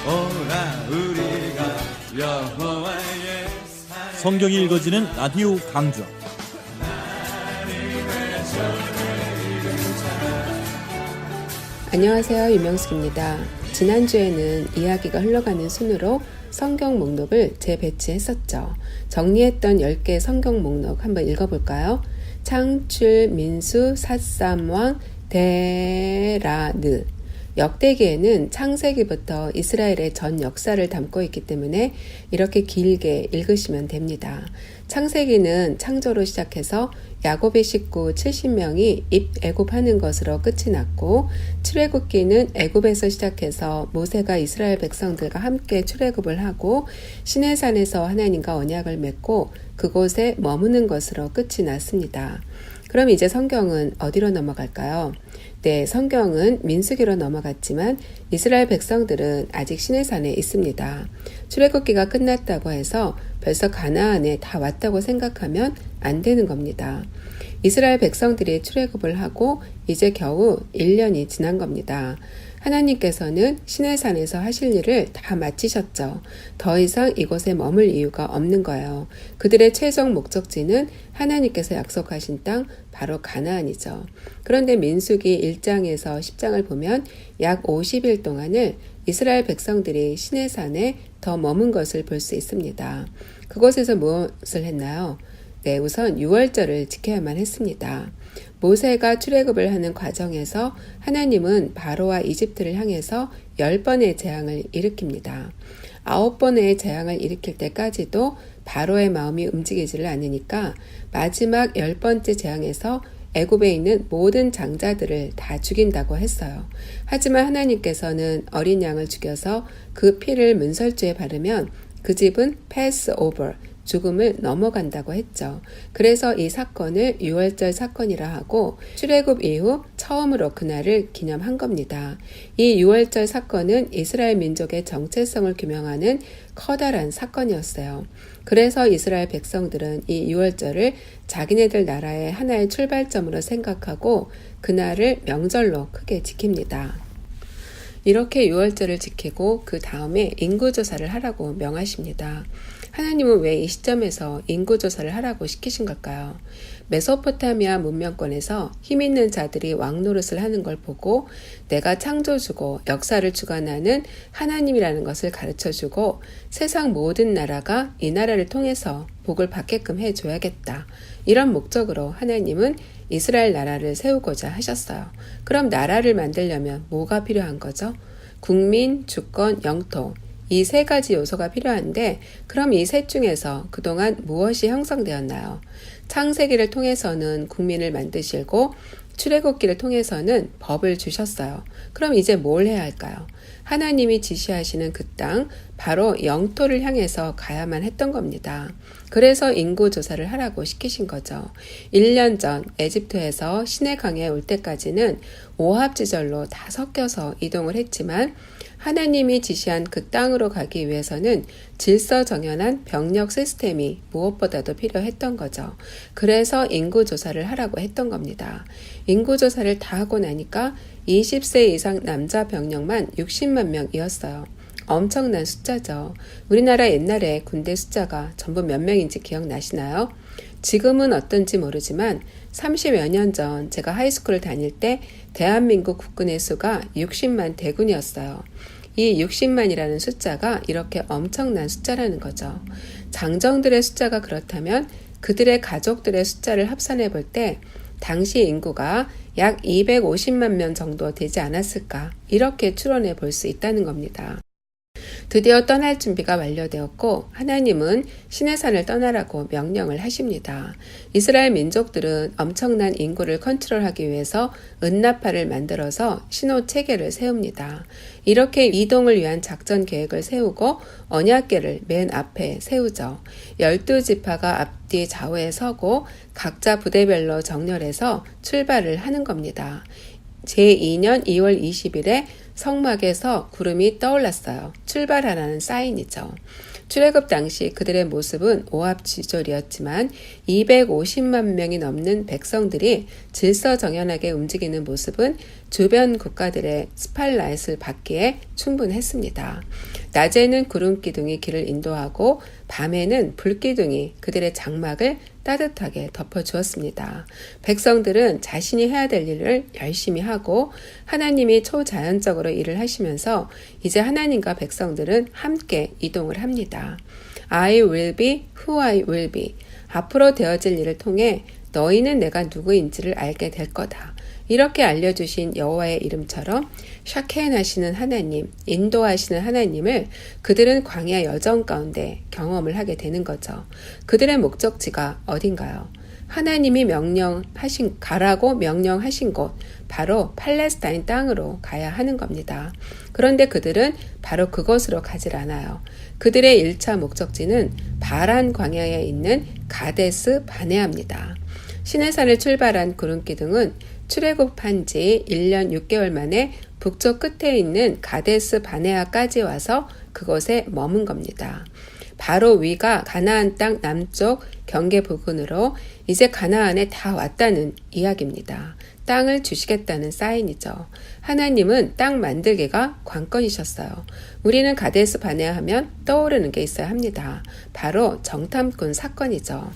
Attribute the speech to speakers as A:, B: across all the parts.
A: 오라 우리가 여호와의
B: 성경이 읽어지는 라디오 강좌.
C: 안녕하세요, 유명숙입니다. 지난주에는 이야기가 흘러가는 순으로 성경 목록을 재배치했었죠. 정리했던 10개 성경 목록 한번 읽어볼까요? 창출, 민수, 삿삼왕, 데라느. 역대기에는 창세기부터 이스라엘의 전 역사를 담고 있기 때문에 이렇게 길게 읽으시면 됩니다. 창세기는 창조로 시작해서 야곱의 식구 70명이 입애굽하는 것으로 끝이 났고, 출애굽기는 애굽에서 시작해서 모세가 이스라엘 백성들과 함께 출애굽을 하고 시내산에서 하나님과 언약을 맺고 그곳에 머무는 것으로 끝이 났습니다. 그럼 이제 성경은 어디로 넘어갈까요? 네, 성경은 민수기로 넘어갔지만 이스라엘 백성들은 아직 시내산에 있습니다. 출애굽기가 끝났다고 해서 벌써 가나안에 다 왔다고 생각하면 안 되는 겁니다. 이스라엘 백성들이 출애굽을 하고 이제 겨우 1년이 지난 겁니다. 하나님께서는 시내산에서 하실 일을 다 마치셨죠. 더 이상 이곳에 머물 이유가 없는 거예요. 그들의 최종 목적지는 하나님께서 약속하신 땅 바로 가나안이죠. 그런데 민수기 1장에서 10장을 보면 약 50일 동안을 이스라엘 백성들이 시내산에 더 머문 것을 볼 수 있습니다. 그곳에서 무엇을 했나요? 네, 우선 유월절을 지켜야만 했습니다. 모세가 출애굽을 하는 과정에서 하나님은 바로와 이집트를 향해서 10번의 재앙을 일으킵니다. 9번의 재앙을 일으킬 때까지도 바로의 마음이 움직이지를 않으니까 마지막 10번째 재앙에서 애굽에 있는 모든 장자들을 다 죽인다고 했어요. 하지만 하나님께서는 어린 양을 죽여서 그 피를 문설주에 바르면 그 집은 패스 오버, 죽음을 넘어간다고 했죠. 그래서 이 사건을 유월절 사건이라 하고 출애굽 이후 처음으로 그날을 기념한 겁니다. 이 유월절 사건은 이스라엘 민족의 정체성을 규명하는 커다란 사건이었어요. 그래서 이스라엘 백성들은 이 유월절을 자기네들 나라의 하나의 출발점으로 생각하고 그날을 명절로 크게 지킵니다. 이렇게 유월절을 지키고 그 다음에 인구조사를 하라고 명하십니다. 하나님은 왜 이 시점에서 인구조사를 하라고 시키신 걸까요? 메소포타미아 문명권에서 힘있는 자들이 왕노릇을 하는 걸 보고 내가 창조주고 역사를 주관하는 하나님이라는 것을 가르쳐주고 세상 모든 나라가 이 나라를 통해서 복을 받게끔 해줘야겠다. 이런 목적으로 하나님은 이스라엘 나라를 세우고자 하셨어요. 그럼 나라를 만들려면 뭐가 필요한 거죠? 국민, 주권, 영토. 이 세 가지 요소가 필요한데 그럼 이 셋 중에서 그동안 무엇이 형성되었나요? 창세기를 통해서는 국민을 만드시고 출애굽기를 통해서는 법을 주셨어요. 그럼 이제 뭘 해야 할까요? 하나님이 지시하시는 그 땅, 바로 영토를 향해서 가야만 했던 겁니다. 그래서 인구조사를 하라고 시키신 거죠. 1년 전 에집트에서 시내강에 올 때까지는 오합지절로 다 섞여서 이동을 했지만 하나님이 지시한 그 땅으로 가기 위해서는 질서정연한 병력 시스템이 무엇보다도 필요했던 거죠. 그래서 인구조사를 하라고 했던 겁니다. 인구조사를 다 하고 나니까 20세 이상 남자 병력만 60만 명이었어요. 엄청난 숫자죠. 우리나라 옛날에 군대 숫자가 전부 몇 명인지 기억나시나요? 지금은 어떤지 모르지만 30여 년 전 제가 하이스쿨을 다닐 때 대한민국 국군의 수가 60만 대군이었어요. 이 60만이라는 숫자가 이렇게 엄청난 숫자라는 거죠. 장정들의 숫자가 그렇다면 그들의 가족들의 숫자를 합산해 볼 때 당시 인구가 약 250만 명 정도 되지 않았을까 이렇게 추론해 볼 수 있다는 겁니다. 드디어 떠날 준비가 완료되었고 하나님은 시내산을 떠나라고 명령을 하십니다. 이스라엘 민족들은 엄청난 인구를 컨트롤하기 위해서 은나파를 만들어서 신호 체계를 세웁니다. 이렇게 이동을 위한 작전 계획을 세우고 언약궤를 맨 앞에 세우죠. 12지파가 앞뒤 좌우에 서고 각자 부대별로 정렬해서 출발을 하는 겁니다. 제2년 2월 20일에 성막에서 구름이 떠올랐어요. 출발하라는 사인이죠. 출애굽 당시 그들의 모습은 오합지졸이었지만 250만 명이 넘는 백성들이 질서정연하게 움직이는 모습은 주변 국가들의 스팟라이트를 받기에 충분했습니다. 낮에는 구름 기둥이 길을 인도하고 밤에는 불 기둥이 그들의 장막을 따뜻하게 덮어주었습니다. 백성들은 자신이 해야 될 일을 열심히 하고 하나님이 초자연적으로 일을 하시면서 이제 하나님과 백성들은 함께 이동을 합니다. I will be who I will be. 앞으로 되어질 일을 통해 너희는 내가 누구인지를 알게 될 거다. 이렇게 알려주신 여호와의 이름처럼 샤켄하시는 하나님, 인도하시는 하나님을 그들은 광야 여정 가운데 경험을 하게 되는 거죠. 그들의 목적지가 어딘가요? 하나님이 가라고 명령하신 곳, 바로 팔레스타인 땅으로 가야 하는 겁니다. 그런데 그들은 바로 그곳으로 가질 않아요. 그들의 1차 목적지는 바란 광야에 있는 가데스 바네아입니다. 시내산을 출발한 구름기둥은 출애굽한 지 1년 6개월 만에 북쪽 끝에 있는 가데스 바네아까지 와서 그곳에 머문 겁니다. 바로 위가 가나안 땅 남쪽 경계 부근으로 이제 가나안에 다 왔다는 이야기입니다. 땅을 주시겠다는 사인이죠. 하나님은 땅 만들기가 관건이셨어요. 우리는 가데스 바네아 하면 떠오르는 게 있어야 합니다. 바로 정탐꾼 사건이죠.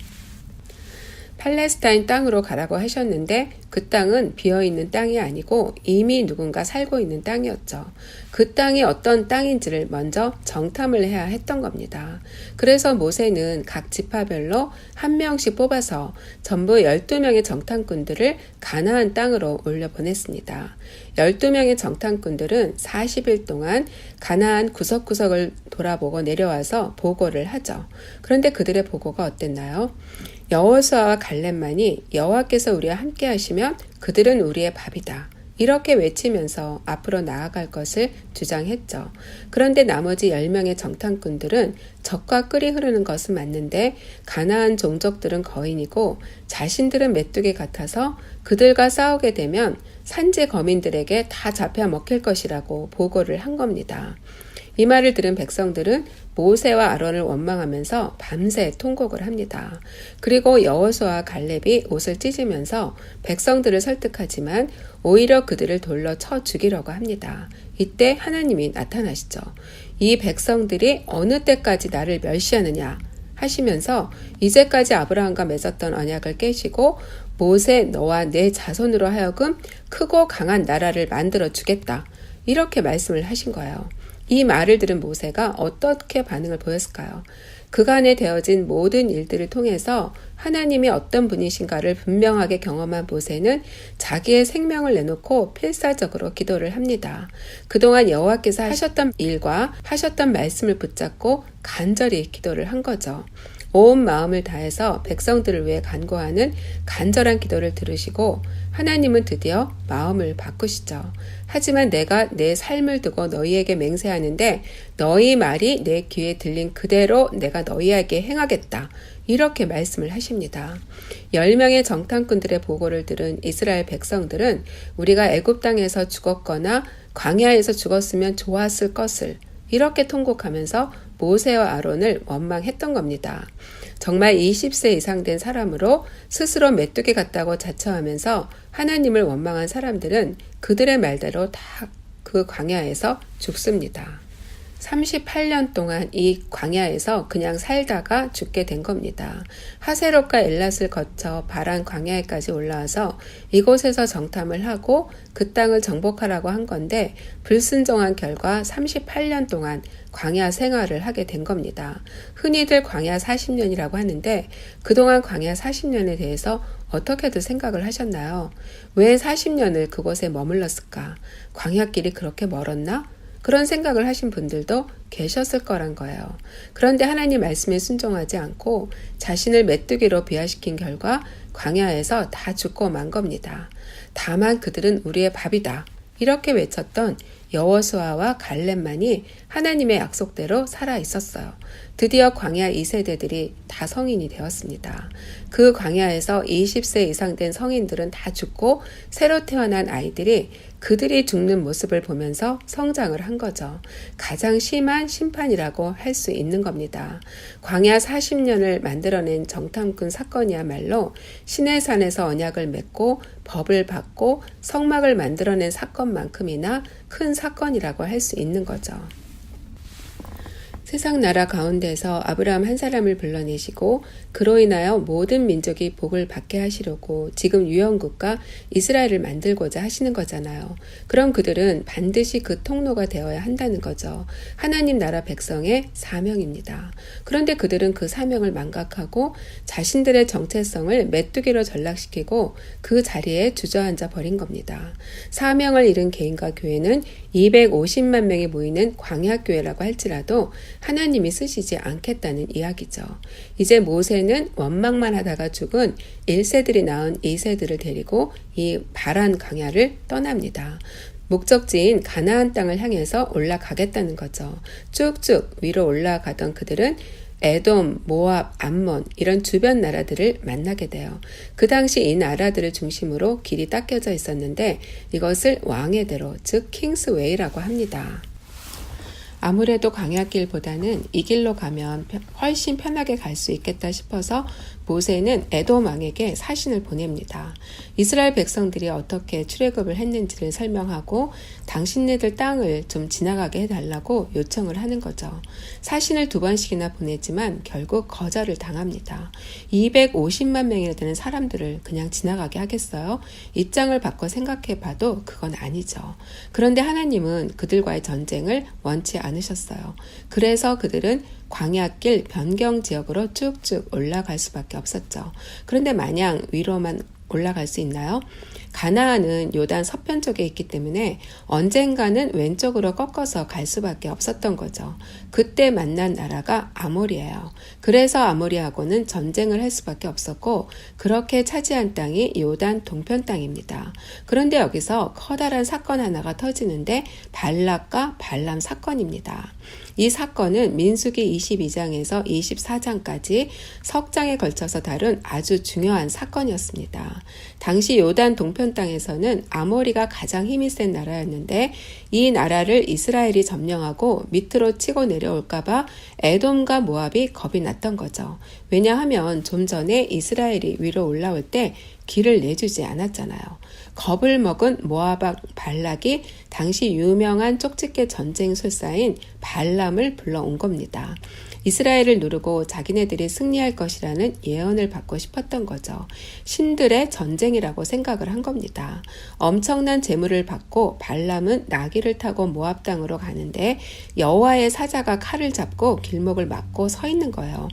C: 팔레스타인 땅으로 가라고 하셨는데 그 땅은 비어있는 땅이 아니고 이미 누군가 살고 있는 땅이었죠. 그 땅이 어떤 땅인지를 먼저 정탐을 해야 했던 겁니다. 그래서 모세는 각 지파별로 한 명씩 뽑아서 전부 12명의 정탐꾼들을 가나안 땅으로 올려보냈습니다. 12명의 정탐꾼들은 40일 동안 가나안 구석구석을 돌아보고 내려와서 보고를 하죠. 그런데 그들의 보고가 어땠나요? 여호수아와 갈렙만이 여호와께서 우리와 함께 하시면 그들은 우리의 밥이다. 이렇게 외치면서 앞으로 나아갈 것을 주장했죠. 그런데 나머지 10명의 정탐꾼들은 적과 끓이 흐르는 것은 맞는데 가나안 종족들은 거인이고 자신들은 메뚜기 같아서 그들과 싸우게 되면 산지 거민들에게 다 잡혀 먹힐 것이라고 보고를 한 겁니다. 이 말을 들은 백성들은 모세와 아론을 원망하면서 밤새 통곡을 합니다. 그리고 여호수아와 갈렙이 옷을 찢으면서 백성들을 설득하지만 오히려 그들을 돌로 쳐 죽이려고 합니다. 이때 하나님이 나타나시죠. 이 백성들이 어느 때까지 나를 멸시하느냐 하시면서 이제까지 아브라함과 맺었던 언약을 깨시고 모세 너와 내 자손으로 하여금 크고 강한 나라를 만들어 주겠다. 이렇게 말씀을 하신 거예요. 이 말을 들은 모세가 어떻게 반응을 보였을까요? 그간에 되어진 모든 일들을 통해서 하나님이 어떤 분이신가를 분명하게 경험한 모세는 자기의 생명을 내놓고 필사적으로 기도를 합니다. 그동안 여호와께서 하셨던 일과 하셨던 말씀을 붙잡고 간절히 기도를 한 거죠. 온 마음을 다해서 백성들을 위해 간구하는 간절한 기도를 들으시고 하나님은 드디어 마음을 바꾸시죠. 하지만 내가 내 삶을 두고 너희에게 맹세하는데 너희 말이 내 귀에 들린 그대로 내가 너희에게 행하겠다. 이렇게 말씀을 하십니다. 10명의 정탐꾼들의 보고를 들은 이스라엘 백성들은 우리가 애굽 땅에서 죽었거나 광야에서 죽었으면 좋았을 것을 이렇게 통곡하면서 모세와 아론을 원망했던 겁니다. 정말 20세 이상 된 사람으로 스스로 메뚜기 같다고 자처하면서 하나님을 원망한 사람들은 그들의 말대로 다 그 광야에서 죽습니다. 38년 동안 이 광야에서 그냥 살다가 죽게 된 겁니다. 하세롯과 엘랏을 거쳐 바란 광야에까지 올라와서 이곳에서 정탐을 하고 그 땅을 정복하라고 한 건데 불순종한 결과 38년 동안 광야 생활을 하게 된 겁니다. 흔히들 광야 40년이라고 하는데 그동안 광야 40년에 대해서 어떻게들 생각을 하셨나요? 왜 40년을 그곳에 머물렀을까? 광야길이 그렇게 멀었나? 그런 생각을 하신 분들도 계셨을 거란 거예요. 그런데 하나님 말씀에 순종하지 않고 자신을 메뚜기로 비하시킨 결과 광야에서 다 죽고 만 겁니다. 다만 그들은 우리의 밥이다. 이렇게 외쳤던 여호수아와 갈렙만이 하나님의 약속대로 살아 있었어요. 드디어 광야 2세대들이 다 성인이 되었습니다. 그 광야에서 20세 이상 된 성인들은 다 죽고 새로 태어난 아이들이 그들이 죽는 모습을 보면서 성장을 한 거죠. 가장 심한 심판이라고 할 수 있는 겁니다. 광야 40년을 만들어낸 정탐꾼 사건이야말로 시내산에서 언약을 맺고 법을 받고 성막을 만들어낸 사건만큼이나 큰 사건이라고 할 수 있는 거죠. 세상 나라 가운데서 아브라함 한 사람을 불러내시고 그로 인하여 모든 민족이 복을 받게 하시려고 지금 유형국가 이스라엘을 만들고자 하시는 거잖아요. 그럼 그들은 반드시 그 통로가 되어야 한다는 거죠. 하나님 나라 백성의 사명입니다. 그런데 그들은 그 사명을 망각하고 자신들의 정체성을 메뚜기로 전락시키고 그 자리에 주저앉아 버린 겁니다. 사명을 잃은 개인과 교회는 250만 명이 모이는 광야교회라고 할지라도 하나님이 쓰시지 않겠다는 이야기죠. 이제 모세는 원망만 하다가 죽은 1세들이 낳은 2세들을 데리고 이 바란 광야를 떠납니다. 목적지인 가나안 땅을 향해서 올라가겠다는 거죠. 쭉쭉 위로 올라가던 그들은 에돔, 모압, 암몬 이런 주변 나라들을 만나게 돼요. 그 당시 이 나라들을 중심으로 길이 닦여져 있었는데 이것을 왕의 대로, 즉 킹스웨이라고 합니다. 아무래도 광야길보다는 이 길로 가면 훨씬 편하게 갈 수 있겠다 싶어서 모세는 에돔 왕에게 사신을 보냅니다. 이스라엘 백성들이 어떻게 출애굽을 했는지를 설명하고 당신네들 땅을 좀 지나가게 해달라고 요청을 하는 거죠. 사신을 2번씩이나 보냈지만 결국 거절을 당합니다. 250만 명이나 되는 사람들을 그냥 지나가게 하겠어요? 입장을 바꿔 생각해봐도 그건 아니죠. 그런데 하나님은 그들과의 전쟁을 원치 않으셨어요. 그래서 그들은 광야길 변경 지역으로 쭉쭉 올라갈 수밖에 없었죠. 그런데 마냥 위로만 올라갈 수 있나요? 가나안은 요단 서편 쪽에 있기 때문에 언젠가는 왼쪽으로 꺾어서 갈 수밖에 없었던 거죠. 그때 만난 나라가 아모리예요. 그래서 아모리하고는 전쟁을 할 수밖에 없었고 그렇게 차지한 땅이 요단 동편 땅입니다. 그런데 여기서 커다란 사건 하나가 터지는데 발락과 발람 사건입니다. 이 사건은 민수기 22장에서 24장까지 석 장에 걸쳐서 다룬 아주 중요한 사건이었습니다. 당시 요단 동편 땅에서는 아모리가 가장 힘이 센 나라였는데 이 나라를 이스라엘이 점령하고 밑으로 치고 내려올까봐 에돔과 모압이 겁이 났던 거죠. 왜냐하면 좀 전에 이스라엘이 위로 올라올 때 길을 내주지 않았잖아요. 겁을 먹은 모압 발락이 당시 유명한 쪽집게 전쟁술사인 발람을 불러온 겁니다. 이스라엘을 누르고 자기네들이 승리할 것이라는 예언을 받고 싶었던 거죠. 신들의 전쟁이라고 생각을 한 겁니다. 엄청난 재물을 받고 발람은 나귀를 타고 모압 땅으로 가는데 여호와의 사자가 칼을 잡고 길목을 막고 서 있는 거예요.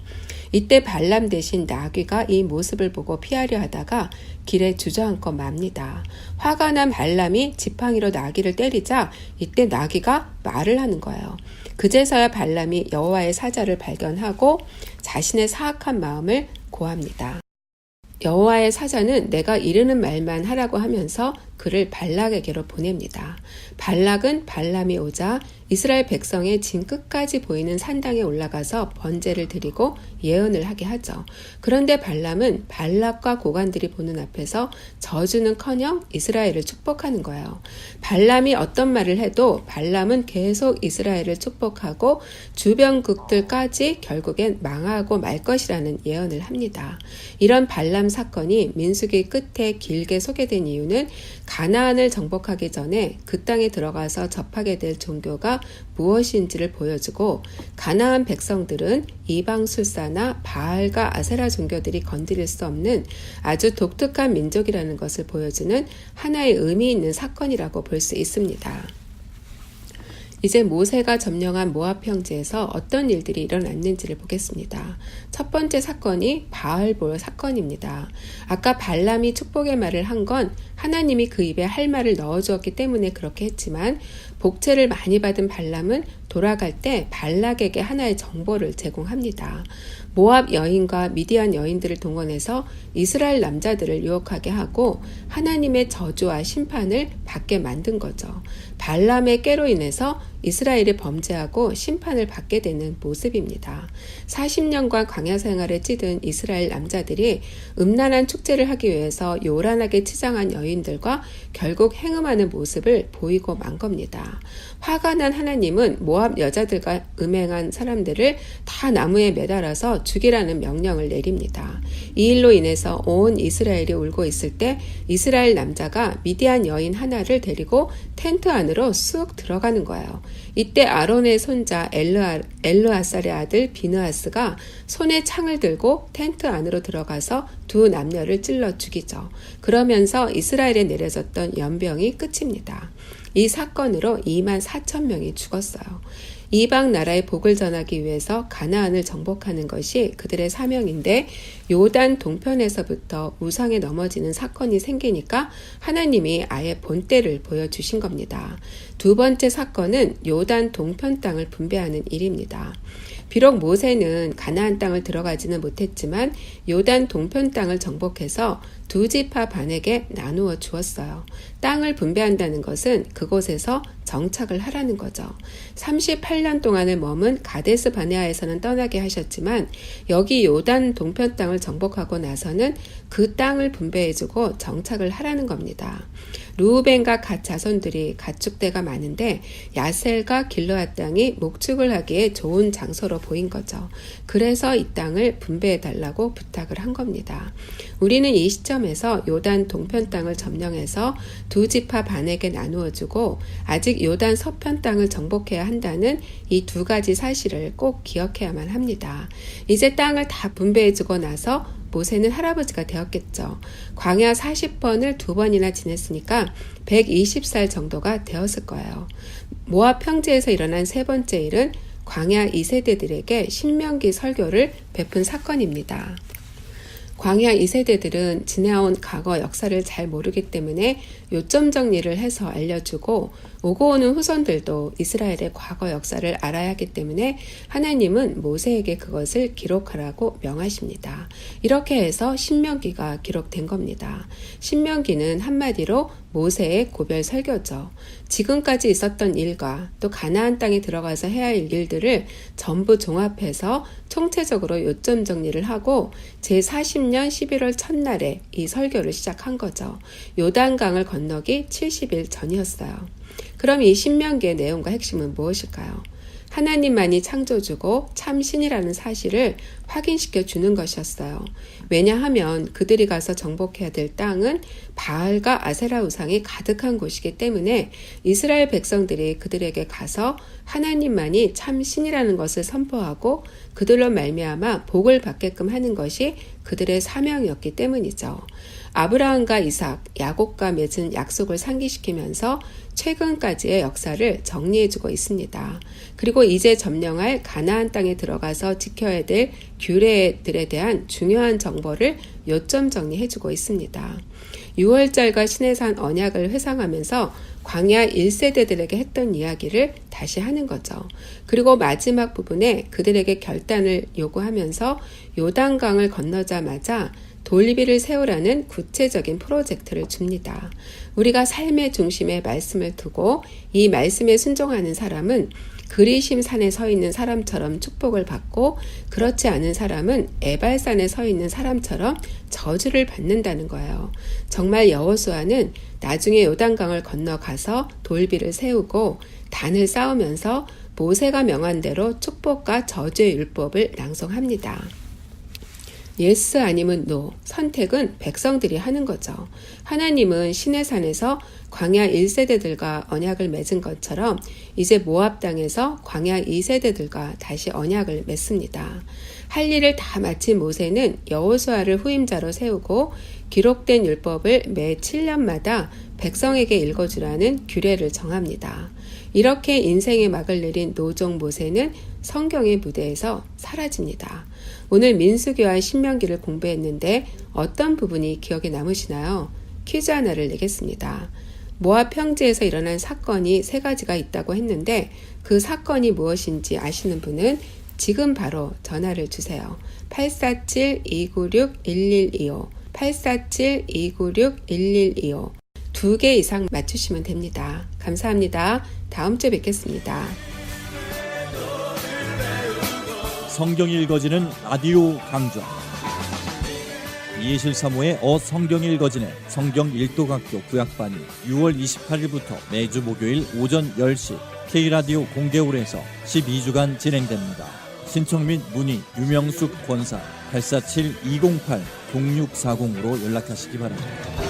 C: 이때 발람 대신 나귀가 이 모습을 보고 피하려 하다가 길에 주저앉고 맙니다. 화가 난 발람이 지팡이로 나귀를 때리자 이때 나귀가 말을 하는 거예요. 그제서야 발람이 여호와의 사자를 발견하고 자신의 사악한 마음을 고합니다. 여호와의 사자는 내가 이르는 말만 하라고 하면서 그를 발락에게로 보냅니다. 발락은 발람이 오자 이스라엘 백성의 진 끝까지 보이는 산당에 올라가서 번제를 드리고 예언을 하게 하죠. 그런데 발람은 발락과 고관들이 보는 앞에서 저주는커녕 이스라엘을 축복하는 거예요. 발람이 어떤 말을 해도 발람은 계속 이스라엘을 축복하고 주변국들까지 결국엔 망하고 말 것이라는 예언을 합니다. 이런 발람 사건이 민수기 끝에 길게 소개된 이유는 가나안을 정복하기 전에 그 땅에 들어가서 접하게 될 종교가 무엇인지를 보여주고 가나안 백성들은 이방술사나 바알과 아세라 종교들이 건드릴 수 없는 아주 독특한 민족이라는 것을 보여주는 하나의 의미 있는 사건이라고 볼 수 있습니다. 이제 모세가 점령한 모압 평지에서 어떤 일들이 일어났는지를 보겠습니다. 첫 번째 사건이 바알볼 사건입니다. 아까 발람이 축복의 말을 한 건 하나님이 그 입에 할 말을 넣어주었기 때문에 그렇게 했지만 복채를 많이 받은 발람은 돌아갈 때 발락에게 하나의 정보를 제공합니다. 모압 여인과 미디안 여인들을 동원해서 이스라엘 남자들을 유혹하게 하고 하나님의 저주와 심판을 받게 만든 거죠. 발람의 깨로 인해서 이스라엘이 범죄하고 심판을 받게 되는 모습입니다. 40년간 광야 생활에 찌든 이스라엘 남자들이 음란한 축제를 하기 위해서 요란하게 치장한 여인들과 결국 행음하는 모습을 보이고 만 겁니다. 화가 난 하나님은 모압 여자들과 음행한 사람들을 다 나무에 매달아서 죽이라는 명령을 내립니다. 이 일로 인해서 온 이스라엘이 울고 있을 때 이스라엘 남자가 미디안 여인 하나를 데리고 텐트 안으로 쑥 들어가는 거예요. 이때 아론의 손자 엘르아살의 아들 비느하스가 손에 창을 들고 텐트 안으로 들어가서 두 남녀를 찔러 죽이죠. 그러면서 이스라엘에 내려졌던 연병이 끝입니다. 이 사건으로 2만 4천 명이 죽었어요. 이방 나라의 복을 전하기 위해서 가나안을 정복하는 것이 그들의 사명인데 요단 동편에서부터 우상에 넘어지는 사건이 생기니까 하나님이 아예 본때를 보여주신 겁니다. 두 번째 사건은 요단 동편 땅을 분배하는 일입니다. 비록 모세는 가나안 땅을 들어가지는 못했지만 요단 동편 땅을 정복해서 두 지파 반에게 나누어 주었어요. 땅을 분배한다는 것은 그곳에서 정착을 하라는 거죠. 38년 동안을 머문 가데스 바네아에서는 떠나게 하셨지만 여기 요단 동편 땅을 정복하고 나서는 그 땅을 분배해주고 정착을 하라는 겁니다. 루우벤과 갓 자손들이 가축대가 많은데 야셀과 길르앗 땅이 목축을 하기에 좋은 장소로 보인 거죠. 그래서 이 땅을 분배해달라고 부탁을 한 겁니다. 우리는 이 시점에서 요단 동편 땅을 점령해서 두 지파 반에게 나누어주고 아직 요단 서편 땅을 정복해야 한다는 이 두 가지 사실을 꼭 기억해야만 합니다. 이제 땅을 다 분배해주고 나서 모세는 할아버지가 되었겠죠. 광야 40번을 2번이나 지냈으니까 120살 정도가 되었을 거예요. 모압 평지에서 일어난 세 번째 일은 광야 2세대들에게 신명기 설교를 베푼 사건입니다. 광야 2세대들은 지나온 과거 역사를 잘 모르기 때문에 요점 정리를 해서 알려주고 오고 오는 후손들도 이스라엘의 과거 역사를 알아야 하기 때문에 하나님은 모세에게 그것을 기록하라고 명하십니다. 이렇게 해서 신명기가 기록된 겁니다. 신명기는 한마디로 모세의 고별 설교죠. 지금까지 있었던 일과 또 가나안 땅에 들어가서 해야 할 일들을 전부 종합해서 총체적으로 요점 정리를 하고 제40년 11월 첫날에 이 설교를 시작한 거죠. 요단강을 건너기 70일 전이었어요. 그럼 이 신명기의 내용과 핵심은 무엇일까요? 하나님만이 창조주고 참 신이라는 사실을 확인시켜 주는 것이었어요. 왜냐하면 그들이 가서 정복해야 될 땅은 바알과 아세라 우상이 가득한 곳이기 때문에 이스라엘 백성들이 그들에게 가서 하나님만이 참 신이라는 것을 선포하고 그들로 말미암아 복을 받게끔 하는 것이 그들의 사명이었기 때문이죠. 아브라함과 이삭, 야곱과 맺은 약속을 상기시키면서 최근까지의 역사를 정리해주고 있습니다. 그리고 이제 점령할 가나안 땅에 들어가서 지켜야 될 규례들에 대한 중요한 정보를 요점 정리해주고 있습니다. 6월절과 시내산 언약을 회상하면서 광야 1세대들에게 했던 이야기를 다시 하는 거죠. 그리고 마지막 부분에 그들에게 결단을 요구하면서 요단강을 건너자마자 돌비를 세우라는 구체적인 프로젝트를 줍니다. 우리가 삶의 중심에 말씀을 두고 이 말씀에 순종하는 사람은 그리심 산에 서 있는 사람처럼 축복을 받고 그렇지 않은 사람은 에발산에 서 있는 사람처럼 저주를 받는다는 거예요. 정말 여호수아는 나중에 요단강을 건너가서 돌비를 세우고 단을 쌓으면서 모세가 명한 대로 축복과 저주의 율법을 낭송합니다. 예스 아니면 노, 선택은 백성들이 하는 거죠. 하나님은 시내산에서 광야 1세대들과 언약을 맺은 것처럼 이제 모압 땅에서 광야 2세대들과 다시 언약을 맺습니다. 할 일을 다 마친 모세는 여호수아를 후임자로 세우고 기록된 율법을 매 7년마다 백성에게 읽어주라는 규례를 정합니다. 이렇게 인생의 막을 내린 노종 모세는 성경의 무대에서 사라집니다. 오늘 민수기와 신명기를 공부했는데 어떤 부분이 기억에 남으시나요? 퀴즈 하나를 내겠습니다. 모압 평지에서 일어난 사건이 3가지가 있다고 했는데 그 사건이 무엇인지 아시는 분은 지금 바로 전화를 주세요. 847-296-1125 847-296-1125 2개 이상 맞추시면 됩니다. 감사합니다. 다음 주에 뵙겠습니다.
B: 성경이 읽어지는 라디오 강좌. 이해실 사모의 성경이 읽어지는 성경 일독학교 구약반이 6월 28일부터 매주 목요일 오전 10시 K라디오 공개홀에서 12주간 진행됩니다. 신청 및 문의 유명숙 권사 847-208-0640으로 연락하시기 바랍니다.